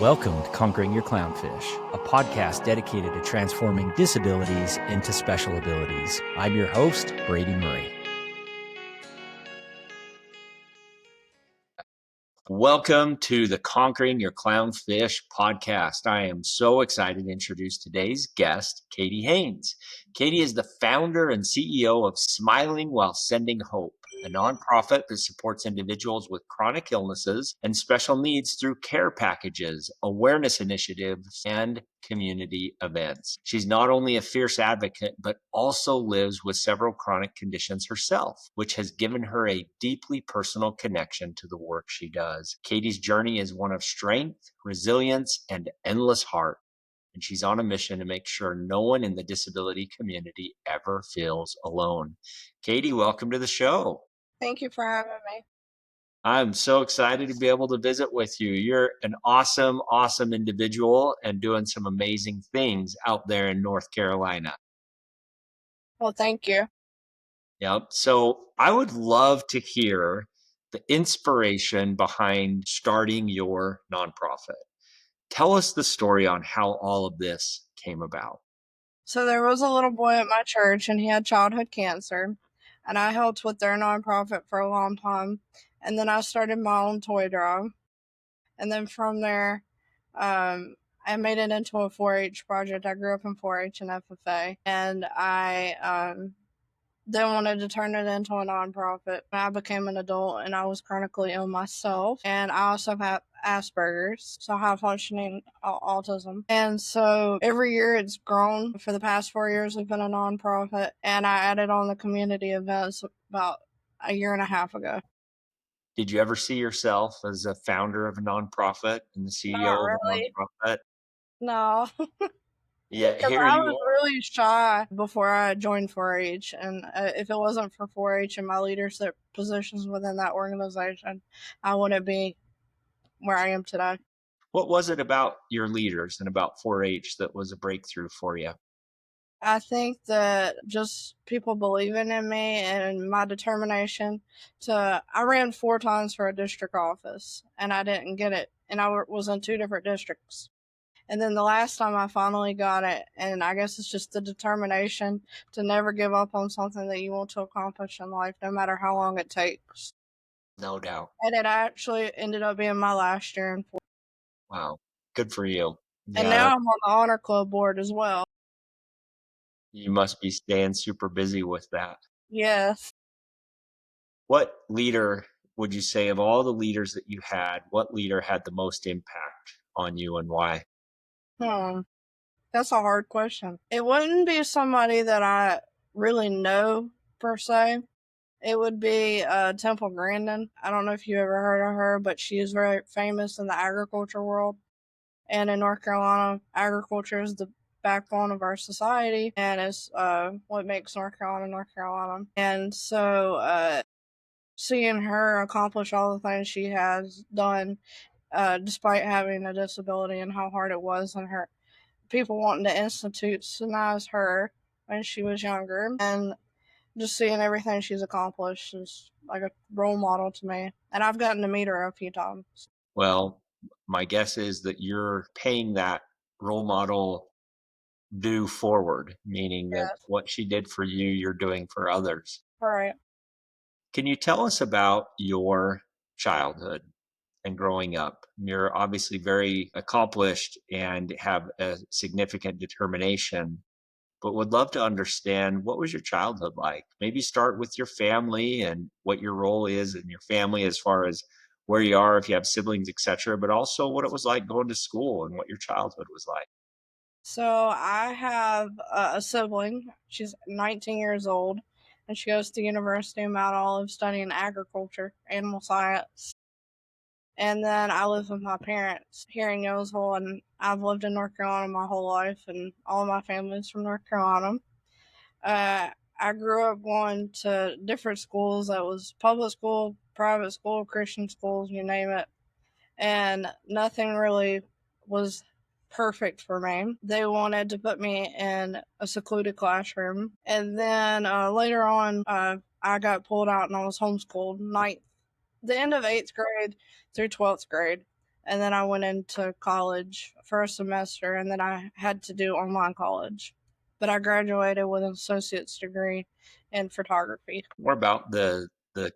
Welcome to Conquering Your Clownfish, a podcast dedicated to transforming disabilities into special abilities. I'm your host, Brady Murray. Welcome to the Conquering Your Clownfish podcast. I am so excited to introduce today's guest, Katie Haynes. Katie is the founder and CEO of Smiling While Sending Hope, a nonprofit that supports individuals with chronic illnesses and special needs through care packages, awareness initiatives, and community events. She's not only a fierce advocate, but also lives with several chronic conditions herself, which has given her a deeply personal connection to the work she does. Katie's journey is one of strength, resilience, and endless heart. And she's on a mission to make sure no one in the disability community ever feels alone. Katie, welcome to the show. Thank you for having me. I'm so excited to be able to visit with you. You're an awesome, awesome individual and doing some amazing things out there in North Carolina. Well, thank you. Yep. So I would love to hear the inspiration behind starting your nonprofit. Tell us the story on how all of this came about. So there was a little boy at my church, and he had childhood cancer, and I helped with their nonprofit for a long time. And then I started my own toy drive. And then from there, I made it into a 4-H project. I grew up in 4-H and FFA, and I then wanted to turn it into a nonprofit. I became an adult, and I was chronically ill myself, and I also have Asperger's, so high functioning autism. And so every year it's grown. For the past 4 years, we've been a nonprofit, and I added on the community events about a year and a half ago. Did you ever see yourself as a founder of a nonprofit and the CEO Not of a really. nonprofit? No. Yeah, Because here I you was are. really shy before I joined 4-H, and if it wasn't for 4-H and my leadership positions within that organization, I wouldn't be where I am today. What was it about your leaders and about 4-H that was a breakthrough for you? I think that just people believing in me and my determination I ran 4 times for a district office, and I didn't get it, and I was in 2 different districts. And then the last time I finally got it, and I guess it's just the determination to never give up on something that you want to accomplish in life, no matter how long it takes. No doubt. And it actually ended up being my last year in 4. Wow. Good for you. And Yeah, now I'm on the honor club board as well. you must be staying super busy with that. Yes. What leader would you say, of all the leaders that you had, what leader had the most impact on you and why? That's a hard question. It wouldn't be somebody that I really know, per se. It would be Temple Grandin. I don't know if you ever heard of her, but she is very famous in the agriculture world. And in North Carolina, agriculture is the backbone of our society, and it's what makes North Carolina North Carolina. And so seeing her accomplish all the things she has done, despite having a disability, and how hard it was, and her people wanting to institutionalize her when she was younger, and just seeing everything she's accomplished is like a role model to me. And I've gotten to meet her a few times. Well, my guess is that you're paying that role model due forward, meaning that Yes. what she did for you, you're doing for others. All right. Can you tell us about your childhood and growing up? You're obviously very accomplished and have a significant determination, but would love to understand, what was your childhood like? Maybe start with your family and what your role is in your family as far as where you are, if you have siblings, etc., but also what it was like going to school and what your childhood was like. So I have a sibling. She's 19 years old, and she goes to University of Mount Olive studying agriculture, animal science. And then I live with my parents here in Youngsville, and I've lived in North Carolina my whole life, and all of my family's from North Carolina. I grew up going to different schools. That was public school, private school, Christian schools, you name it. And nothing really was perfect for me. They wanted to put me in a secluded classroom. And then later on, I got pulled out and I was homeschooled the end of 8th grade through 12th grade. And then I went into college for a semester, and then I had to do online college. But I graduated with an associate's degree in photography. More about the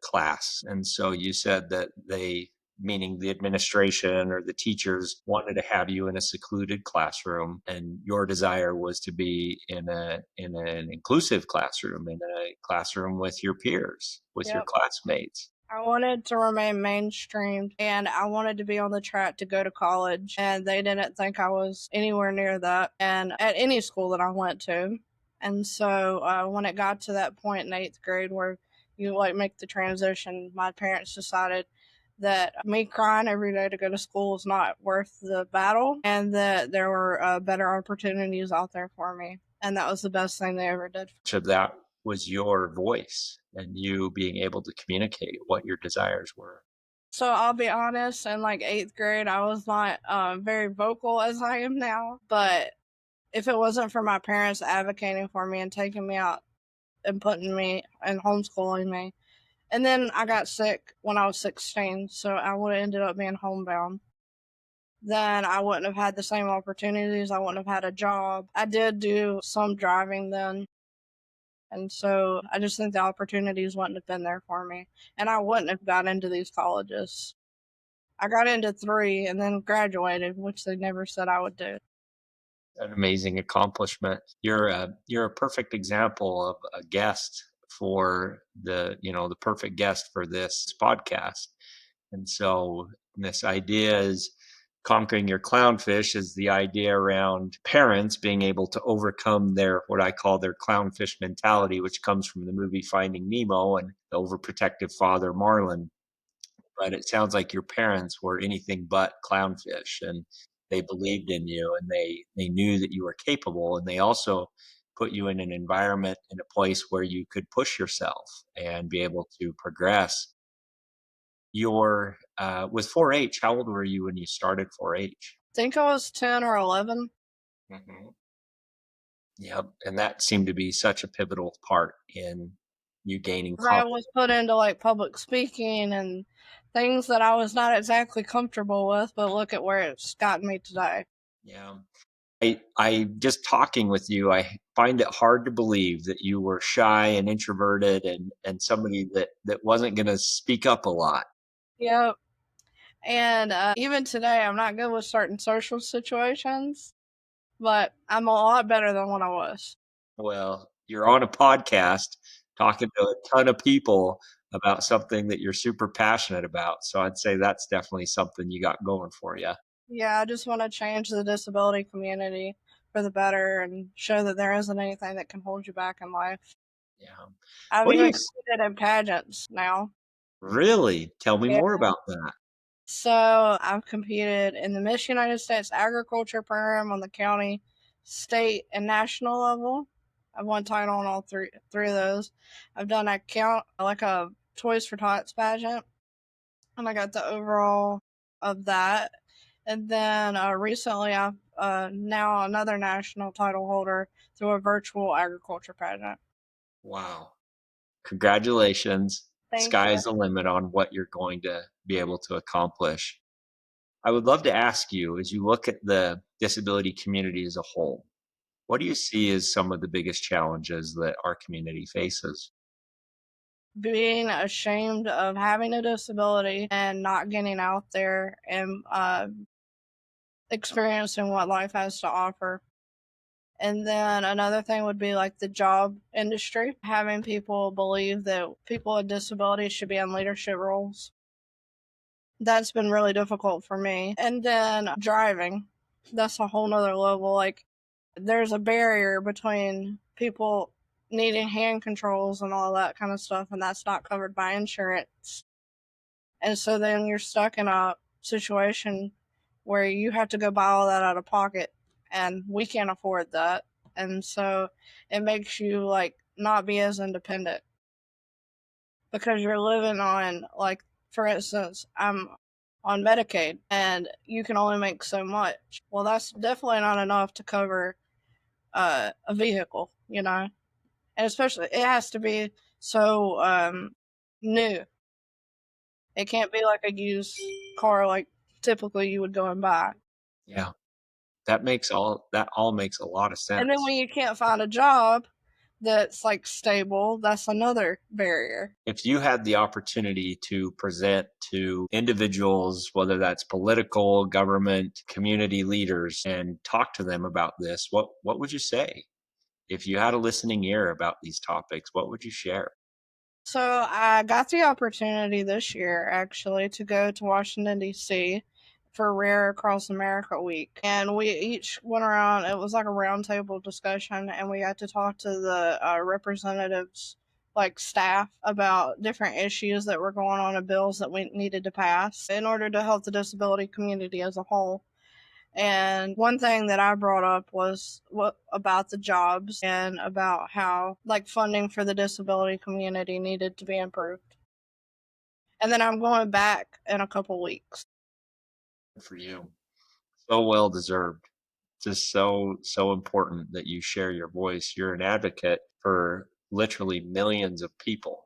class. And so you said that they, meaning the administration or the teachers, wanted to have you in a secluded classroom, and your desire was to be in an inclusive classroom, in a classroom with your peers, with your Yep. classmates. I wanted to remain mainstream, and I wanted to be on the track to go to college, and they didn't think I was anywhere near that, and at any school that I went to. And so when it got to that point in eighth grade where you like make the transition, my parents decided that me crying every day to go to school is not worth the battle, and that there were better opportunities out there for me. And that was the best thing they ever did. Much of that was your voice and you being able to communicate what your desires were. So I'll be honest, in like eighth grade, I was not very vocal as I am now. But if it wasn't for my parents advocating for me and taking me out and putting me and homeschooling me, and then I got sick when I was 16, so I would have ended up being homebound. Then I wouldn't have had the same opportunities. I wouldn't have had a job. I did do some driving then. And so I just think the opportunities wouldn't have been there for me. And I wouldn't have got into these colleges. I got into 3 and then graduated, which they never said I would do. An amazing accomplishment. You're a perfect example of a guest for the perfect guest for this podcast. And so this idea is conquering your clownfish is the idea around parents being able to overcome their what I call their clownfish mentality, which comes from the movie Finding Nemo and the overprotective father Marlin. But it sounds like your parents were anything but clownfish, and they believed in you, and they knew that you were capable, and they also put you in an environment, in a place where you could push yourself and be able to progress. Your with 4-H, how old were you when you started 4-H? I think I was 10 or 11. Hmm. Yep, and that seemed to be such a pivotal part in you gaining I confidence. was put into like public speaking and things that I was not exactly comfortable with, but look at where it's gotten me today. Yeah. I just talking with you, I find it hard to believe that you were shy and introverted and somebody that wasn't going to speak up a lot. Yep. And even today, I'm not good with certain social situations, but I'm a lot better than what I was. Well, you're on a podcast talking to a ton of people about something that you're super passionate about. So I'd say that's definitely something you got going for you. Yeah, I just want to change the disability community for the better and show that there isn't anything that can hold you back in life. Yeah. I've What do even you competed in pageants now. really tell me Yeah. more about that? So I've competed in the Miss United States Agriculture Program on the county, state, and national level. I've won title on all three of those. I've done a count like a Toys for Tots pageant, and I got the overall of that. And then recently, I've now another national title holder through a virtual agriculture pageant. Wow. Congratulations. Thank you. Sky's the limit on what you're going to be able to accomplish. I would love to ask you, as you look at the disability community as a whole, what do you see as some of the biggest challenges that our community faces? Being ashamed of having a disability and not getting out there and experiencing what life has to offer. And then another thing would be like the job industry, having people believe that people with disabilities should be in leadership roles. That's been really difficult for me. And then driving, that's a whole nother level. Like, there's a barrier between people needing hand controls and all that kind of stuff, and that's not covered by insurance. And so then you're stuck in a situation where you have to go buy all that out of pocket, and we can't afford that. And so it makes you like not be as independent because you're living on, like, for instance, I'm on Medicaid and you can only make so much. Well, that's definitely not enough to cover a vehicle, you know? And especially it has to be so new. It can't be like a used car like typically you would go and buy. Yeah. That all makes a lot of And then when sense. you can't find a job that's like stable, that's another barrier. If you had the opportunity to present to individuals, whether that's political, government, community leaders, and talk to them about this, what would you say? If you had a listening ear about these topics, what would you share? So I got the opportunity this year actually to go to Washington D.C. for Rare Across America Week, and we each went around. It was like a roundtable discussion, and we got to talk to the representatives, like staff, about different issues that were going on and bills that we needed to pass in order to help the disability community as a whole. And one thing that I brought up was what about the jobs and about how like funding for the disability community needed to be improved. And then I'm going back in a couple weeks. Good for you. So well deserved. Just so important that you share your voice. You're an advocate for literally millions of people.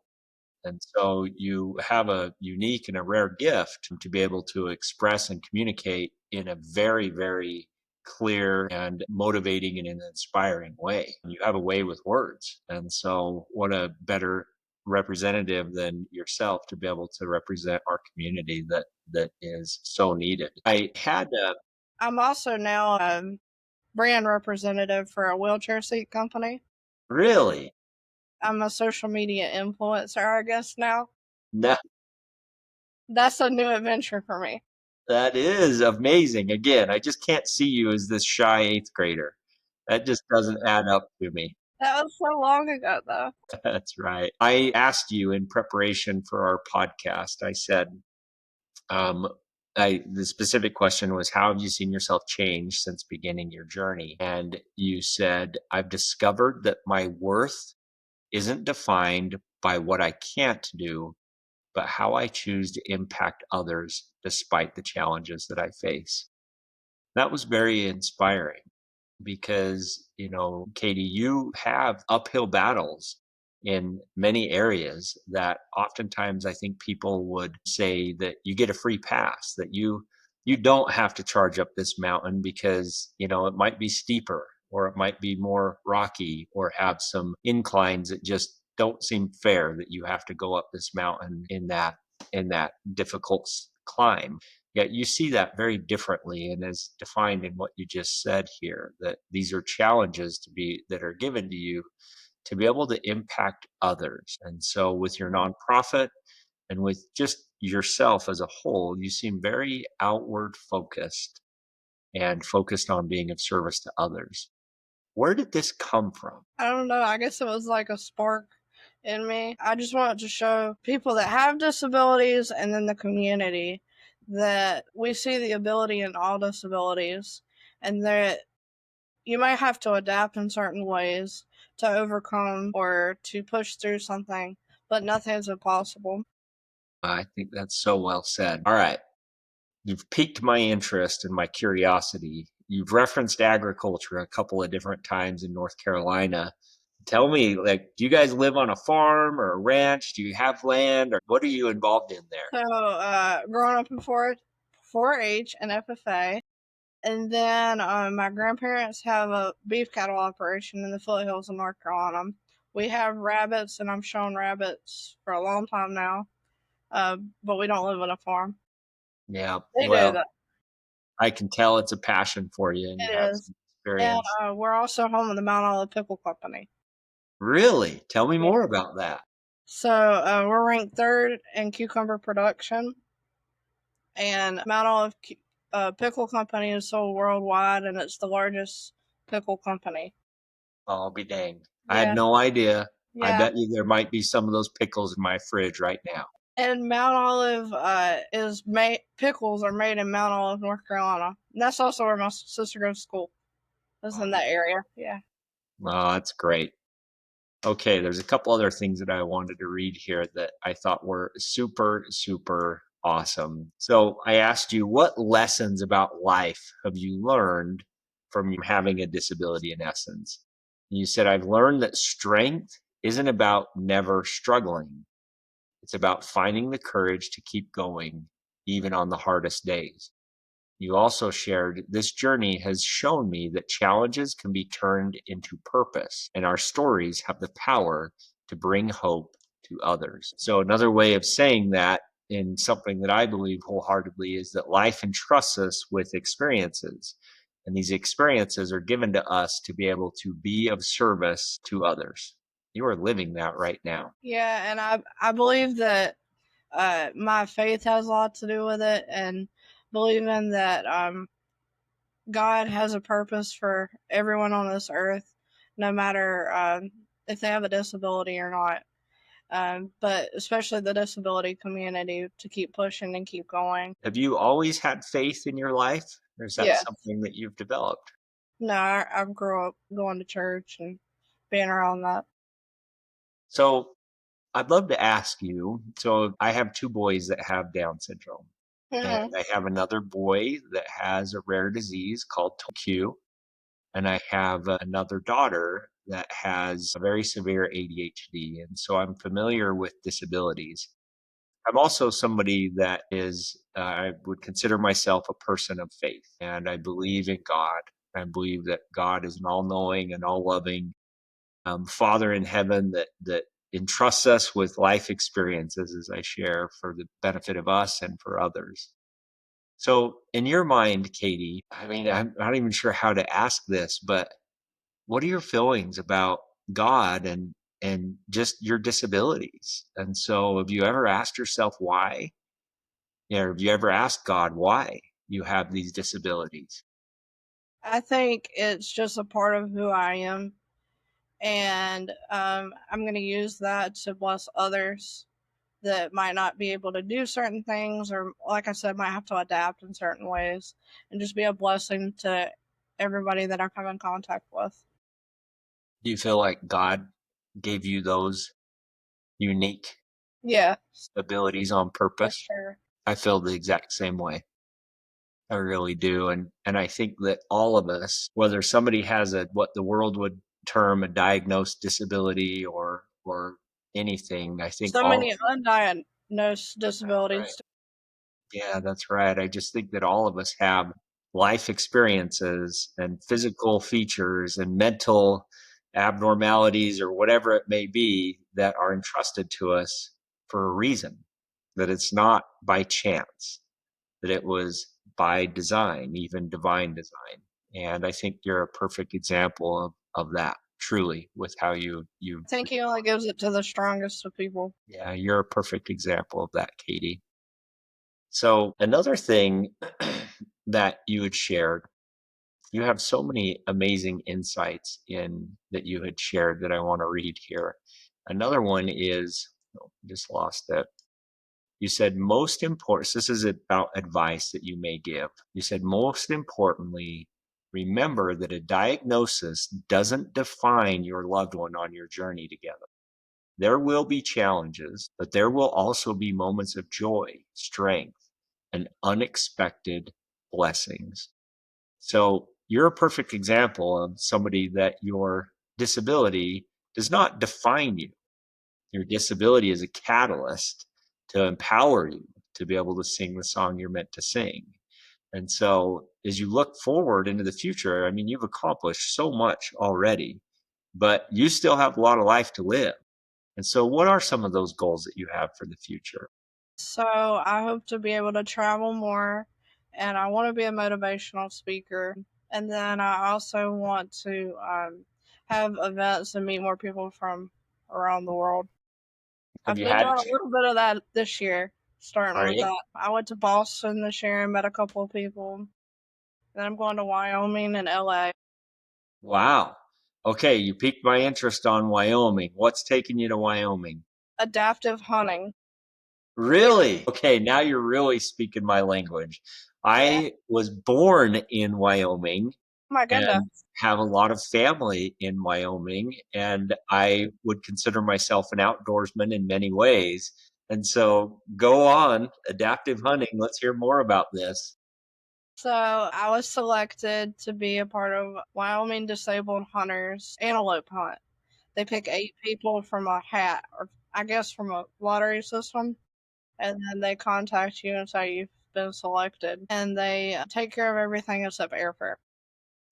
And so you have a unique and a rare gift to be able to express and communicate in a very, very clear and motivating and an inspiring way. You have a way with words. And so, what a better representative than yourself to be able to represent our community that is so needed. I had I'm also now a brand representative for a wheelchair seat company. really I'm a social media influencer, I guess now. no, That's a new adventure for me. that is amazing. Again, I just can't see you as this shy eighth grader. That just doesn't add up to me. That was so long ago though. That's right. I asked you in preparation for our podcast, I said, um, the specific question was, how have you seen yourself change since beginning your journey? And you said, I've discovered that my worth isn't defined by what I can't do, but how I choose to impact others despite the challenges that I face. That was very inspiring because, Katie, you have uphill battles in many areas that oftentimes I think people would say that you get a free pass, that you don't have to charge up this mountain because, it might be steeper or it might be more rocky or have some inclines that just don't seem fair that you have to go up this mountain in that difficult climb. Yet you see that very differently and as defined in what you just said here, that these are challenges that are given to you to be able to impact others. And so with your nonprofit and with just yourself as a whole, you seem very outward focused and focused on being of service to others. Where did this come from? I don't know. I guess it was like a spark in me. I just wanted to show people that have disabilities and then the community that we see the ability in all disabilities and that you might have to adapt in certain ways to overcome or to push through something, but nothing is impossible. I think that's so well said. All right. You've piqued my interest and my curiosity. You've referenced agriculture a couple of different times in North Carolina. Tell me, like, do you guys live on a farm or a ranch? Do you have land or what are you involved in there? So, growing up in 4-H and FFA, and then my grandparents have a beef cattle operation in the foothills of North Carolina. We have rabbits, and I've shown rabbits for a long time now, but we don't live on a farm. Yeah, They do, well, though. I can tell it's a passion for you and you It have is. some And experience. we're also home of the Mount Olive Pickle Company. Really? Tell me Yeah. more about that. So we're ranked third in cucumber production, and Mount Olive Pickle Company is sold worldwide, and it's the largest pickle company. I'll be danged. I had Yeah, no idea. I yeah. bet you there might be some of those pickles in my fridge right now. And Mount Olive is made pickles are made in Mount Olive, North Carolina. And that's also where my sister goes to school. Is I'll in be that danged. area. Yeah. Oh, that's great. Okay, there's a couple other things that I wanted to read here that I thought were super, super awesome. So I asked you, what lessons about life have you learned from having a disability in essence? And you said, I've learned that strength isn't about never struggling. It's about finding the courage to keep going, even on the hardest days. You also shared, this journey has shown me that challenges can be turned into purpose, and our stories have the power to bring hope to others. So, another way of saying that, in something that I believe wholeheartedly, is that life entrusts us with experiences. And these experiences are given to us to be able to be of service to others. You are living that right now. Yeah, and I believe that my faith has a lot to do with it, and believing that God has a purpose for everyone on this earth, no matter if they have a disability or not. But especially the disability community to keep pushing and keep going. Have you always had faith in your life, or is that Yeah. something that you've developed? No, I grew up going to church and being around that. So, I'd love to ask you, so I have 2 boys that have Down syndrome, and Hmm. I have another boy that has a rare disease called Q, and I have another daughter that has a very severe ADHD, and so I'm familiar with disabilities. I'm also somebody that is, I would consider myself a person of faith, and I believe in God. I believe that God is an all-knowing and all-loving Father in heaven that entrusts us with life experiences, as I share, for the benefit of us and for others. So, in your mind, Katie, I mean, I'm not even sure how to ask this, but what are your feelings about God and just your disabilities? And so, have you ever asked yourself why? Yeah, have you ever asked God why you have these disabilities? I think it's just a part of who I am, and I'm going to use that to bless others that might not be able to do certain things, or like I said, might have to adapt in certain ways, and just be a blessing to everybody that I come in contact with. Do you feel like God gave you those unique Yeah, abilities on for purpose? sure. I feel the exact same way. I really do. And I think that all of us, whether somebody has a what the world would term a diagnosed disability or anything, I think So all many undiagnosed right. disabilities. Yeah, that's right. I just think that all of us have life experiences and physical features and mental abnormalities or whatever it may be that are entrusted to us for a reason, that it's not by chance, that it was by design, even divine design. And I think you're a perfect example of that, truly, with how you I think he only gives it to the strongest of people. yeah, you're a perfect example of that, Katie. So another thing that you had shared, you have so many amazing insights in that you had shared that I want to read here. Another one is, oh, just lost it. You said most important, so this is about advice that you may give. You said most importantly, remember that a diagnosis doesn't define your loved one on your journey together. There will be challenges, but there will also be moments of joy, strength, and unexpected blessings. So you're a perfect example of somebody that your disability does not define you. Your disability is a catalyst to empower you to be able to sing the song you're meant to sing. And so as you look forward into the future, I mean, you've accomplished so much already, but you still have a lot of life to live. And so, what are some of those goals that you have for the future? So I hope to be able to travel more, and I want to be a motivational speaker. And then I also want to have events and meet more people from around the world. Have I've you been had, doing a little bit of that this year, all starting with right? that. I went to Boston this year and met a couple of people. Then I'm going to Wyoming and LA. Wow. Okay, you piqued my interest on Wyoming. What's taking you to Wyoming? Adaptive hunting. Really? Okay, now you're really speaking my language. Yeah. I was born in Wyoming Oh my goodness. and have a lot of family in Wyoming, and I would consider myself an outdoorsman in many ways. And so go on, adaptive hunting. Let's hear more about this. So I was selected to be a part of Wyoming Disabled Hunters Antelope Hunt. They pick 8 people from a hat, or I guess from a lottery system, and then they contact you and say you've been selected, and they take care of everything except airfare.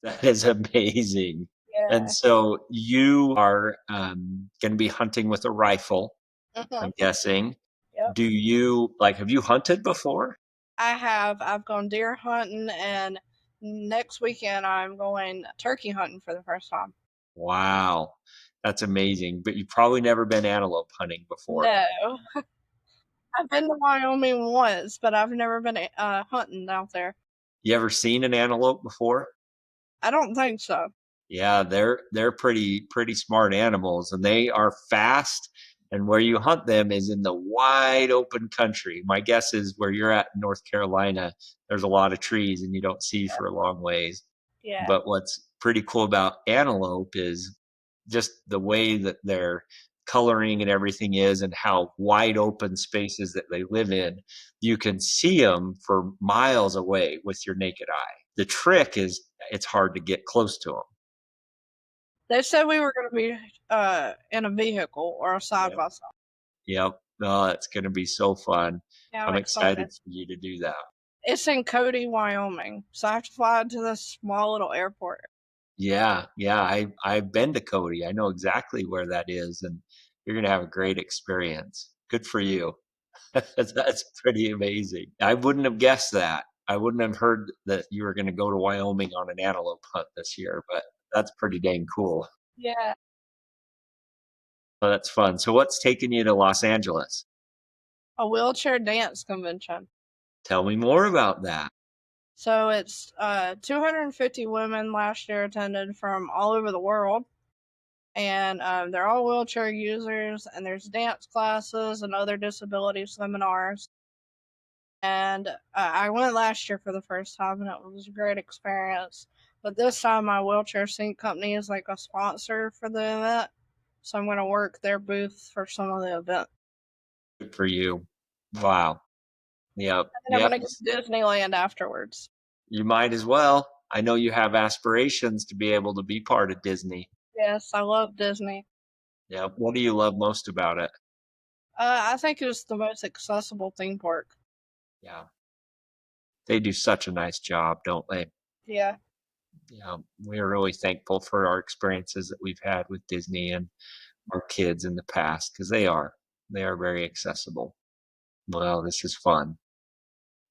That is amazing. And Yeah. so you are going to be hunting with a rifle, Mhm. I'm guessing. Yep. Do you have you hunted before? I have. I've gone deer hunting, and next weekend I'm going turkey hunting for the first time. Wow, that's amazing. But you've probably never been antelope hunting before. No. I've been to Wyoming once, but I've never been hunting out there. You ever seen an antelope before? I don't think so. Yeah, they're pretty smart animals, and they are fast. And where you hunt them is in the wide open country. My guess is where you're at in North Carolina, there's a lot of trees and you don't see for a long ways. Yeah. But what's pretty cool about antelope is just the way that their coloring and everything is and how wide open spaces that they live in. You can see them for miles away with your naked eye. The trick is it's hard to get close to them. They said we were going to be in a vehicle or a side Yep. by side. Yep. Oh, it's going to be so fun. Yeah, I'm I'm excited. excited for you to do that. It's in Cody, Wyoming, so I have to fly to this small little airport. Yeah, yeah. I've been to Cody. I know exactly where that is, and you're going to have a great experience. Good for you. That's pretty amazing. I wouldn't have guessed that. I wouldn't have heard that you were going to go to Wyoming on an antelope hunt this year, but that's pretty dang cool. Yeah, Oh, that's fun. So, what's taking you to Los Angeles? a wheelchair dance convention. Tell me more about that. So it's 250 women last year attended from all over the world, and they're all wheelchair users. And there's dance classes and other disability seminars. And I went last year for the first time, and it was a great experience. But this time, my wheelchair sync company is like a sponsor for the event, so I'm going to work their booth for some of the event. Good for you. Wow. Yep. And I'm Yep. going to go to Disneyland afterwards. You might as well. I know you have aspirations to be able to be part of Disney. Yes, I love Disney. Yep. What do you love most about it? I think it's the most accessible theme park. Yeah. They do such a nice job, don't they? Yeah. Yeah. We're really thankful for our experiences that we've had with Disney and our kids in the past because they are very accessible. Well, this is fun.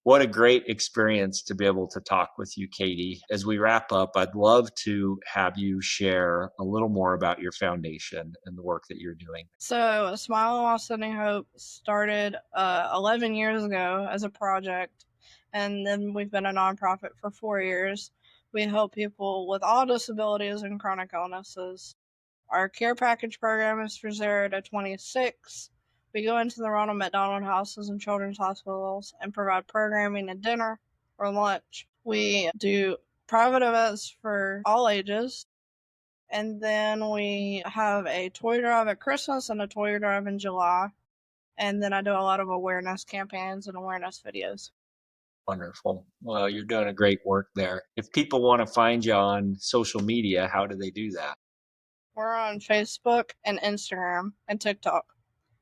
What a great experience to be able to talk with you, Katie. As we wrap up, I'd love to have you share a little more about your foundation and the work that you're doing. So, Smiling While Sending Hope started 11 years ago as a project, and then we've been a nonprofit for 4 years. We help people with all disabilities and chronic illnesses. Our care package program is for 0 to 26. We go into the Ronald McDonald houses and children's hospitals and provide programming and dinner or lunch. We do private events for all ages. And then we have a toy drive at Christmas and a toy drive in July. And then I do a lot of awareness campaigns and awareness videos. Wonderful. Well, you're doing a great work there. If people want to find you on social media, how do they do that? We're on Facebook and Instagram and TikTok,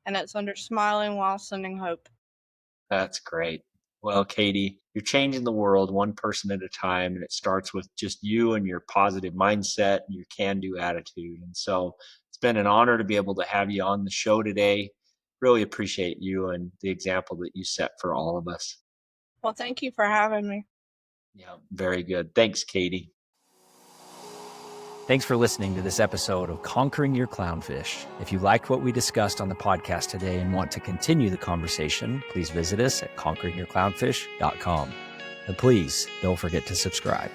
and it's under Smiling While Sending Hope. That's great. Well, Katie, you're changing the world one person at a time, and it starts with just you and your positive mindset and your can-do attitude. And so it's been an honor to be able to have you on the show today. Really appreciate you and the example that you set for all of us. Well, thank you for having me. Yeah, very good. Thanks, Katie. Thanks for listening to this episode of Conquering Your Clownfish. If you liked what we discussed on the podcast today and want to continue the conversation, please visit us at conqueringyourclownfish.com. And please don't forget to subscribe.